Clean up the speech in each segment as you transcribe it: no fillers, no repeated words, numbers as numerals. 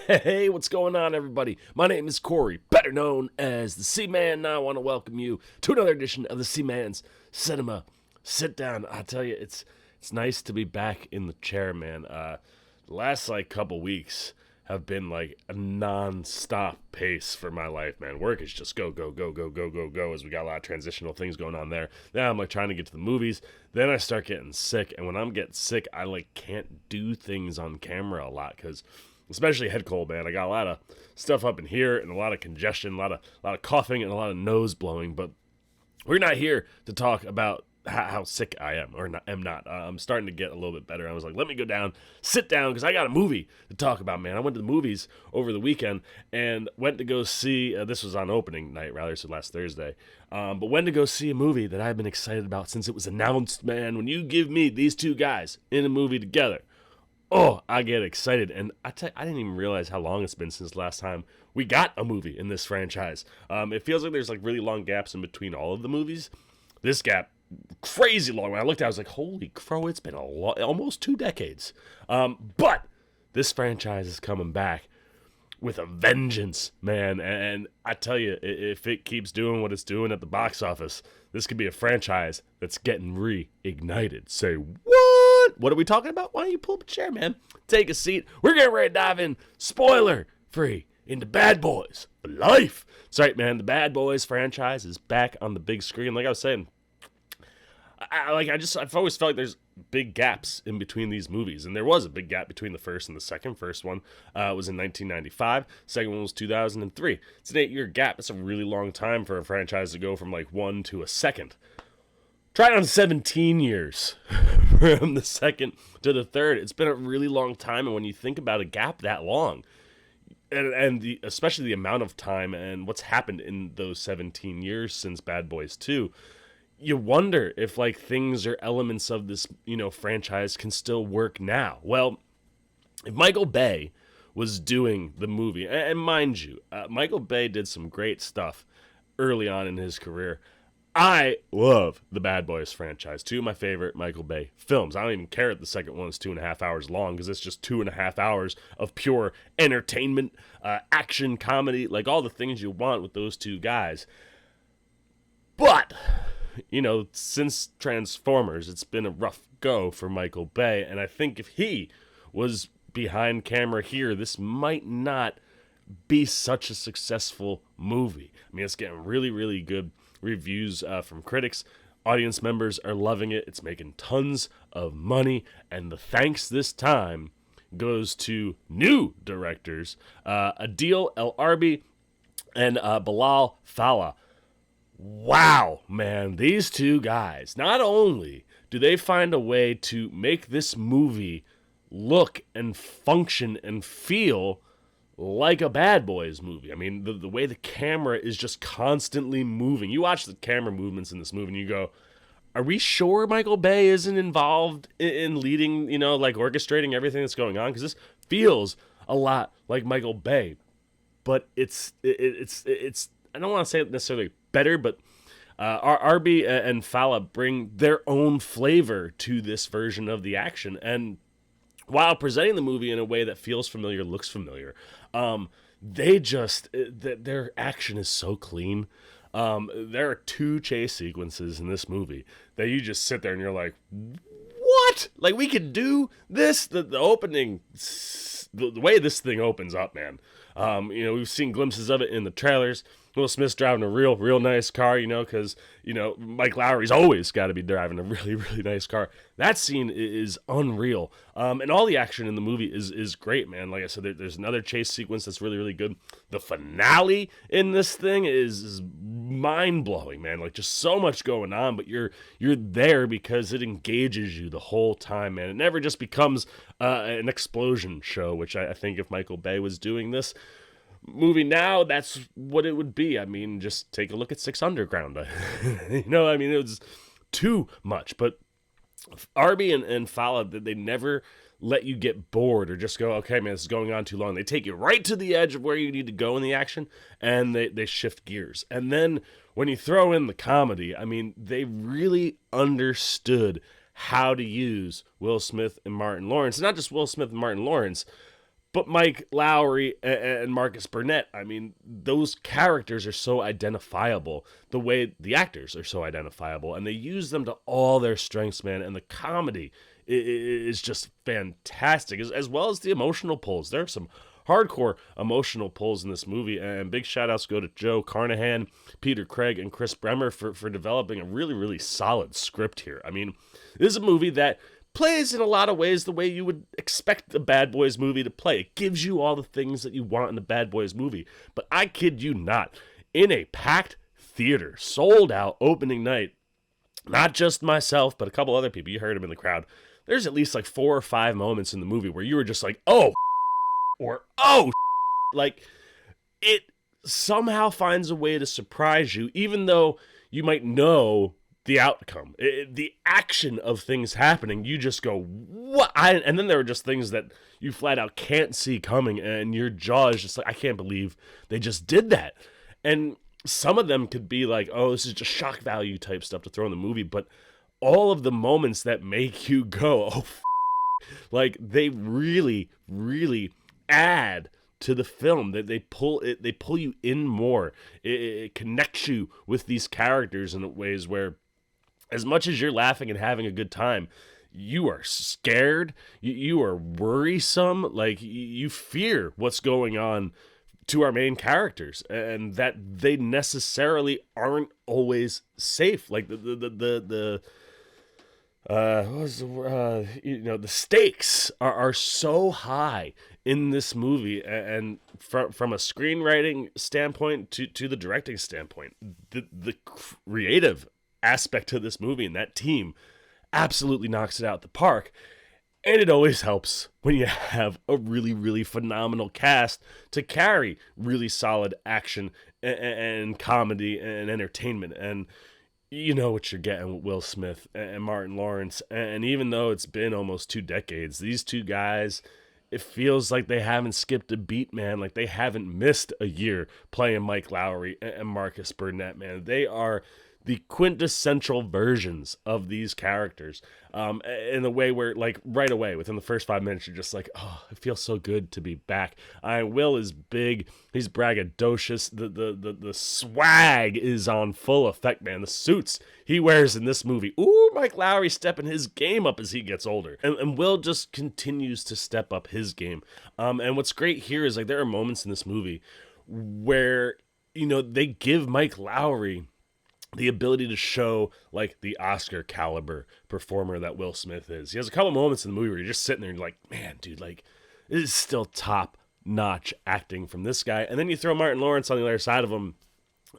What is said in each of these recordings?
Hey, what's going on, everybody? My name is Corey, better known as the Seaman, and I want to welcome you to another edition of the Seaman's Cinema Sit Down. I tell you, it's nice to be back in the chair, man. The last couple weeks have been like a non-stop pace for my life, man. Work is just go, go, go, go, go, go, go, as we got a lot of transitional things going on there. Now I'm trying to get to the movies. Then I start getting sick, and when I'm getting sick, I can't do things on camera a lot because, especially head cold, man. I got a lot of stuff up in here and a lot of congestion, a lot of coughing and a lot of nose blowing. But we're not here to talk about how sick I am or not, am not. I'm starting to get a little bit better. I was like, let me go down, sit down, because I got a movie to talk about, man. I went to the movies over the weekend and went to go see, this was on opening night, rather, so last Thursday, but went to go see a movie that I've been excited about since it was announced, man. When you give me these two guys in a movie together, oh, I get excited. And I didn't even realize how long it's been since the last time we got a movie in this franchise. It feels like there's really long gaps in between all of the movies. This gap, crazy long. When I looked at it, I was like, holy crow, it's been almost 2 decades. But this franchise is coming back with a vengeance, man. And I tell you, if it keeps doing what it's doing at the box office, this could be a franchise that's getting reignited. Say, what? What are we talking about? Why don't you pull up a chair, man? Take a seat. We're getting ready to dive in, spoiler free, into Bad Boys for Life. That's right, man. The Bad Boys franchise is back on the big screen. Like I was saying, I've always felt like there's big gaps in between these movies, and there was a big gap between the first and the second. First one was in 1995. Second one was 2003. It's an 8-year gap. That's a really long time for a franchise to go from one to a second. Try it on 17 years from the second to the third. It's been a really long time, and when you think about a gap that long, and especially the amount of time and what's happened in those 17 years since Bad Boys 2, you wonder if things or elements of this, franchise can still work now. Well, if Michael Bay was doing the movie, and mind you, Michael Bay did some great stuff early on in his career. I love the Bad Boys franchise. 2 of my favorite Michael Bay films. I don't even care if the second one is 2.5 hours long, because it's just 2.5 hours of pure entertainment, action, comedy, all the things you want with those two guys. But since Transformers, it's been a rough go for Michael Bay, and I think if he was behind camera here, this might not be such a successful movie. I mean, it's getting really, really good reviews from critics. Audience members are loving it. It's making tons of money, and the thanks this time goes to new directors, Adil El Arbi and Bilal Fallah. Wow, man, these two guys, not only do they find a way to make this movie look and function and feel like a Bad Boys movie. I mean, the way the camera is just constantly moving. You watch the camera movements in this movie and you go, are we sure Michael Bay isn't involved in leading, orchestrating everything that's going on? Because this feels a lot like Michael Bay, but it's I don't want to say it necessarily better, but Arby and Fallah bring their own flavor to this version of the action, and while presenting the movie in a way that feels familiar, looks familiar, their action is so clean. There are 2 chase sequences in this movie that you just sit there and you're like, what? We could do this? The opening, the way this thing opens up, man. We've seen glimpses of it in the trailers. Will Smith's driving a real nice car, because, Mike Lowrey's always got to be driving a really, really nice car. That scene is unreal. And all the action in the movie is great, man. Like I said, there's another chase sequence that's really, really good. The finale in this thing is mind-blowing, man. Just so much going on, but you're there because it engages you the whole time, man. It never just becomes an explosion show, which I think if Michael Bay was doing this movie now, that's what it would be. I mean, just take a look at Six Underground. It was too much. But Arby and Fallah, they never let you get bored or just go, okay, man, this is going on too long. They take you right to the edge of where you need to go in the action, and they shift gears. And then when you throw in the comedy, I mean, they really understood how to use Will Smith and Martin Lawrence. And not just Will Smith and Martin Lawrence, But Mike Lowrey and Marcus Burnett, I mean, those characters are so identifiable, the way the actors are so identifiable, and they use them to all their strengths, man. And the comedy is just fantastic, as well as the emotional pulls. There are some hardcore emotional pulls in this movie, and big shout outs go to Joe Carnahan, Peter Craig, and Chris Bremer for developing a really, really solid script here. I mean, this is a movie that plays in a lot of ways the way you would expect a Bad Boys movie to play. It gives you all the things that you want in a Bad Boys movie. But I kid you not, in a packed theater, sold out opening night, not just myself, but a couple other people, you heard them in the crowd, there's at least like 4 or 5 moments in the movie where you were just like, oh, or oh, like it somehow finds a way to surprise you, even though you might know the outcome, the action of things happening. You just go, what? And then there are just things that you flat out can't see coming, and your jaw is just like, I can't believe they just did that. And some of them could be like, oh, this is just shock value type stuff to throw in the movie, but all of the moments that make you go, oh, like they really, really add to the film. That they pull you in more. It connects you with these characters in ways where, as much as you're laughing and having a good time, you are scared, you are worrisome, like you fear what's going on to our main characters, and that they necessarily aren't always safe. Like the stakes are so high in this movie, and from a screenwriting standpoint to the directing standpoint, the creative aspect of this movie and that team absolutely knocks it out the park. And it always helps when you have a really, really phenomenal cast to carry really solid action and comedy and entertainment. And you know what you're getting with Will Smith and Martin Lawrence. And even though it's been almost 2 decades, these two guys, it feels like they haven't skipped a beat, man. Like they haven't missed a year playing Mike Lowrey and Marcus Burnett, man. They are the quintessential versions of these characters, in a way where, like, right away, within the first 5 minutes, you're just like, oh, it feels so good to be back. Will is big. He's braggadocious. The swag is on full effect, man. The suits he wears in this movie. Ooh, Mike Lowrey stepping his game up as he gets older. And Will just continues to step up his game. And what's great here is, like, there are moments in this movie where, you know, they give Mike Lowrey the ability to show, like, the Oscar caliber performer that Will Smith is. He has a couple moments in the movie where you're just sitting there and you're like, man, dude, like, this is still top notch acting from this guy. And then you throw Martin Lawrence on the other side of him,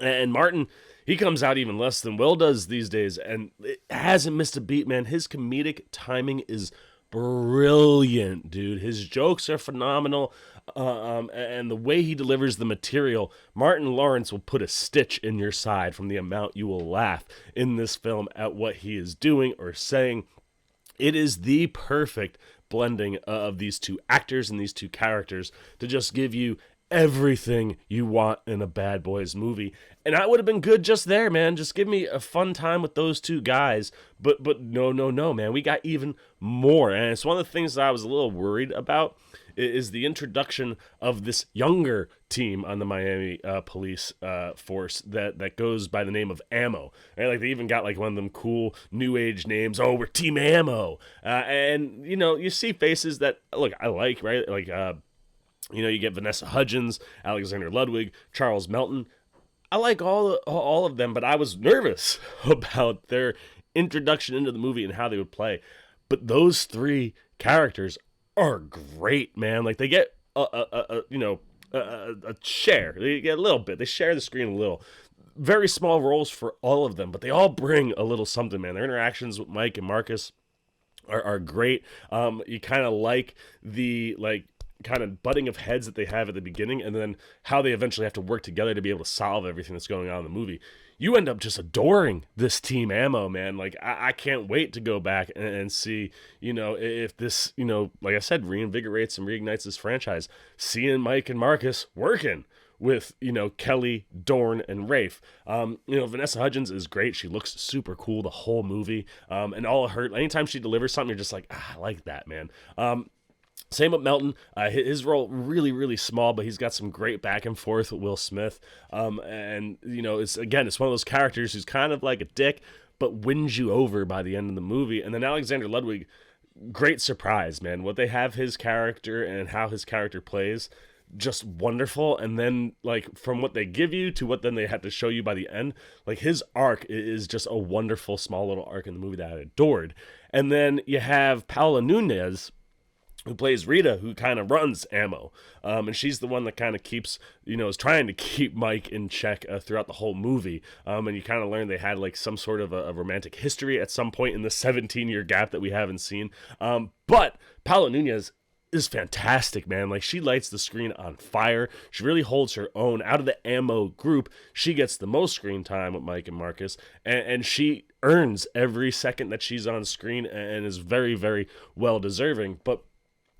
and Martin, he comes out even less than Will does these days, and it hasn't missed a beat, man. His comedic timing is brilliant, dude. His jokes are phenomenal, and the way he delivers the material, Martin Lawrence will put a stitch in your side from the amount you will laugh in this film at what he is doing or saying. It is the perfect blending of these two actors and these two characters to just give you everything you want in a Bad Boys movie. And I would have been good just there, man. Just give me a fun time with those two guys. But no, man. We got even more. And it's one of the things that I was a little worried about is the introduction of this younger team on the Miami police force that goes by the name of Ammo. And like they even got like one of them cool new age names. Oh, we're Team Ammo. And you know, you see faces that look I like, right? Like you know, you get Vanessa Hudgens, Alexander Ludwig, Charles Melton. I like all of them, but I was nervous about their introduction into the movie and how they would play. But those 3 characters are great, man. Like they get a share. They get a little bit. They share the screen a little. Very small roles for all of them, but they all bring a little something, man. Their interactions with Mike and Marcus are great. You kind of like the kind of butting of heads that they have at the beginning, and then how they eventually have to work together to be able to solve everything that's going on in the movie. You end up just adoring this Team Ammo, man. Like, I can't wait to go back and see, you know, if this, you know, like I said, reinvigorates and reignites this franchise. Seeing Mike and Marcus working with, you know, Kelly, Dorn, and Rafe. You know, Vanessa Hudgens is great. She looks super cool the whole movie. And all of her, anytime she delivers something, you're just like, I like that, man. Same with Melton. His role really, really small, but he's got some great back and forth with Will Smith. And it's one of those characters who's kind of like a dick, but wins you over by the end of the movie. And then Alexander Ludwig, great surprise, man. What they have his character and how his character plays, just wonderful. And then like from what they give you to what then they had to show you by the end, like his arc is just a wonderful small little arc in the movie that I adored. And then you have Paula Nunez, who plays Rita, who kind of runs Ammo. And she's the one that kind of keeps, is trying to keep Mike in check throughout the whole movie. And you kind of learn they had like some sort of a romantic history at some point in the 17-year gap that we haven't seen. But Paula Nunez is fantastic, man. Like, she lights the screen on fire. She really holds her own. Out of the Ammo group, she gets the most screen time with Mike and Marcus, and she earns every second that she's on screen and is very, very well deserving. But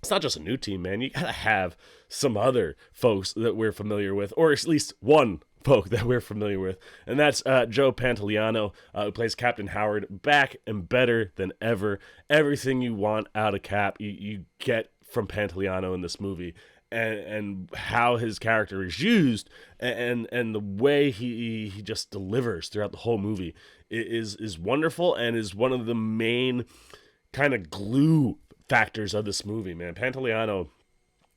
it's not just a new team, man. You gotta have some other folks that we're familiar with, or at least one folk that we're familiar with, and that's Joe Pantoliano, who plays Captain Howard, back and better than ever. Everything you want out of Cap, you get from Pantoliano in this movie, and how his character is used, and the way he just delivers throughout the whole movie is wonderful, and is one of the main kind of glue factors of this movie, man. Pantoliano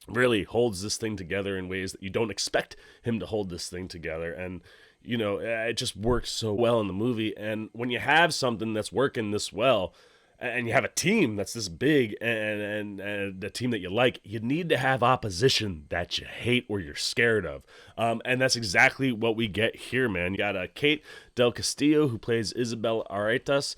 really holds this thing together in ways that you don't expect him to hold this thing together, and it just works so well in the movie. And when you have something that's working this well, and you have a team that's this big, and a team that you like, you need to have opposition that you hate or you're scared of. And that's exactly what we get here, man. You got Kate Del Castillo, who plays Isabel Aretas.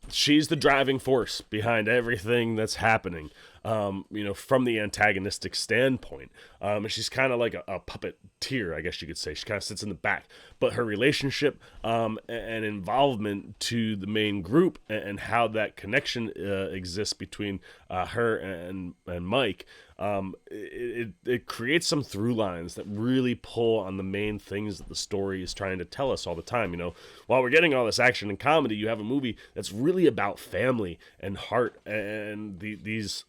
She's the driving force behind everything that's happening, from the antagonistic standpoint. She's kind of like a puppeteer, I guess you could say. She kind of sits in the back. But her relationship and involvement to the main group, and how that connection exists between her and Mike, it creates some through lines that really pull on the main things that the story is trying to tell us all the time. While we're getting all this action and comedy, you have a movie that's really about family and heart, and these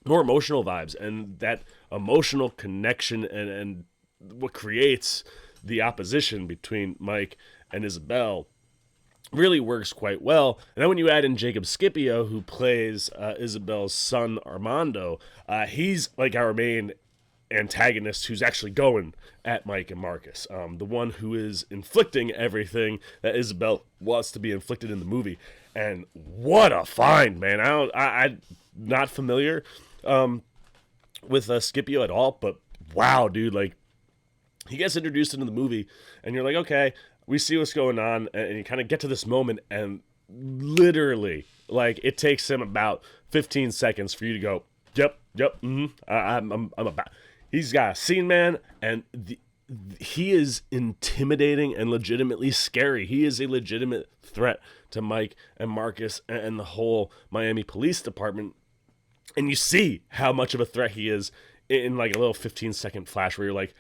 more emotional vibes, and that emotional connection, and what creates the opposition between Mike and Isabel really works quite well. And then when you add in Jacob Scipio, who plays Isabel's son Armando, he's like our main antagonist, who's actually going at Mike and Marcus, the one who is inflicting everything that Isabel wants to be inflicted in the movie. And what a find, man. I'm not familiar with Scipio at all, but wow, dude, like, he gets introduced into the movie, and you're like, okay, we see what's going on, and you kind of get to this moment, and literally, like, it takes him about 15 seconds for you to go, yep, I'm about. He's got a scene, man, and he is intimidating and legitimately scary. He is a legitimate threat to Mike and Marcus and the whole Miami Police Department, and you see how much of a threat he is in like a little 15-second flash where you're like,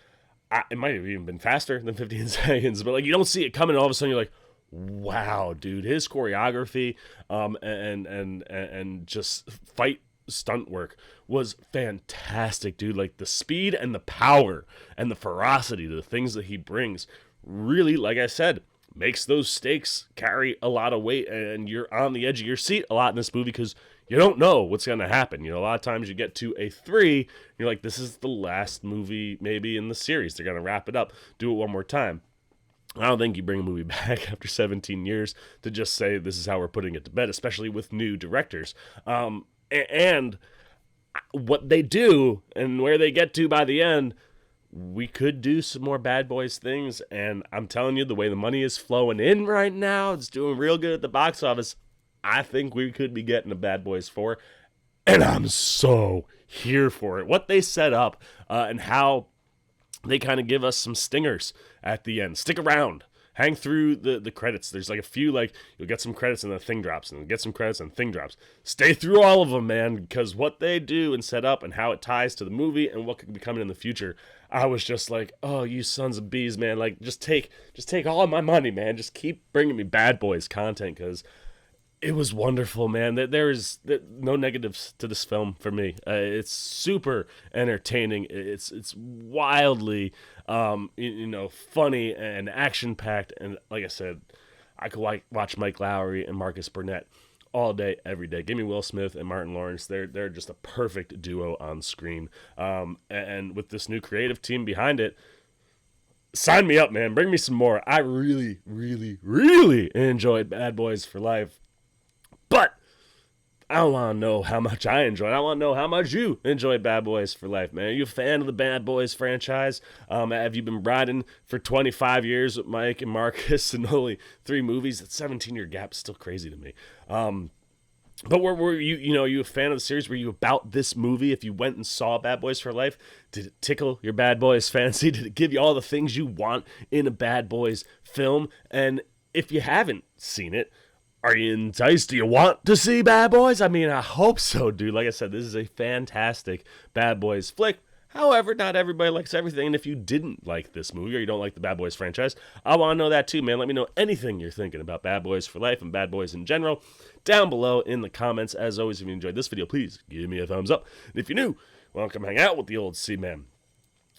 it might have even been faster than 15 seconds, but like, you don't see it coming, and all of a sudden you're like, wow, dude, his choreography and just fight stunt work was fantastic, dude. Like, the speed and the power and the ferocity to the things that he brings really, like I said, makes those stakes carry a lot of weight, and you're on the edge of your seat a lot in this movie because you don't know what's going to happen. A lot of times you get to a 3, you're like, this is the last movie maybe in the series. They're going to wrap it up, do it one more time. I don't think you bring a movie back after 17 years to just say this is how we're putting it to bed, especially with new directors. And what they do and where they get to by the end, we could do some more Bad Boys things. And I'm telling you, the way the money is flowing in right now, it's doing real good at the box office. I think we could be getting a Bad Boys 4, and I'm so here for it. What they set up and how they kind of give us some stingers at the end. Stick around. Hang through the credits. There's like a few, like, you'll get some credits and the thing drops, and get some credits and the thing drops. Stay through all of them, man, because what they do and set up and how it ties to the movie and what could be coming in the future, I was just like, oh, you sons of bees, man. Like, just take all of my money, man. Just keep bringing me Bad Boys content, because It was wonderful, man. There is no negatives to this film for me. It's super entertaining. It's wildly, funny and action packed. And like I said, I could watch Mike Lowrey and Marcus Burnett all day, every day. Give me Will Smith and Martin Lawrence. They're just a perfect duo on screen. And with this new creative team behind it, sign me up, man. Bring me some more. I really, really, really enjoyed Bad Boys for Life. But I want to know how much I enjoyed. I want to know how much you enjoyed Bad Boys for Life, man. Are you a fan of the Bad Boys franchise? Have you been riding for 25 years with Mike and Marcus and only 3 movies? That 17-year gap is still crazy to me. But were you, are you a fan of the series? Were you about this movie? If you went and saw Bad Boys for Life, did it tickle your Bad Boys fancy? Did it give you all the things you want in a Bad Boys film? And if you haven't seen it, are you enticed? Do you want to see Bad Boys? I mean, I hope so, dude. Like I said, this is a fantastic Bad Boys flick. However, not everybody likes everything. And if you didn't like this movie or you don't like the Bad Boys franchise, I want to know that too, man. Let me know anything you're thinking about Bad Boys for Life and Bad Boys in general down below in the comments. As always, if you enjoyed this video, please give me a thumbs up. And if you're new, well, come hang out with the old C-Man.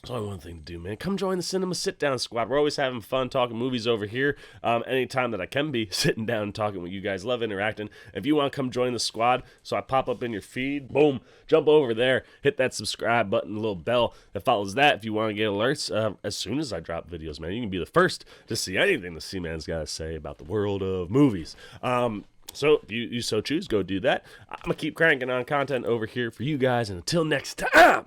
There's only one thing to do, man. Come join the Cinema Sit-Down Squad. We're always having fun talking movies over here. Anytime that I can be sitting down and talking with you guys, love interacting. If you want to come join the squad, so I pop up in your feed, boom, jump over there, hit that subscribe button, the little bell that follows that if you want to get alerts as soon as I drop videos, man. You can be the first to see anything the C-Man's got to say about the world of movies. So if you so choose, go do that. I'm going to keep cranking on content over here for you guys. And until next time.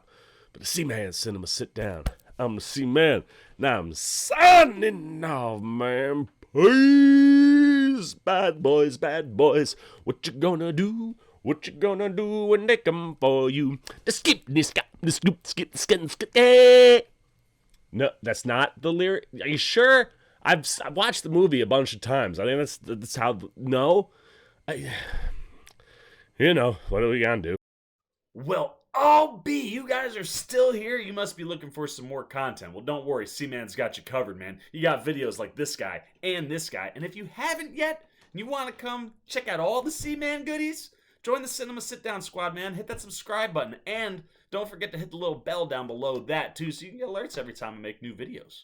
But the C-Man Cinema Sit Down. I'm the C-Man. Now I'm signing off, man. Peace. Bad boys, bad boys. What you gonna do? What you gonna do when they come for you? The skip, the skip, the scoop, skip, the skip, No, that's not the lyric. Are you sure? I've watched the movie a bunch of times. I think that's how. No, what are we gonna do? Well, I'll be. You guys are still here. You must be looking for some more content. Well, don't worry. C-Man's got you covered, man. You got videos like this guy and this guy. And if you haven't yet, and you want to come check out all the C-Man goodies, join the Cinema Sit-Down Squad, man. Hit that subscribe button. And don't forget to hit the little bell down below that, too, so you can get alerts every time I make new videos.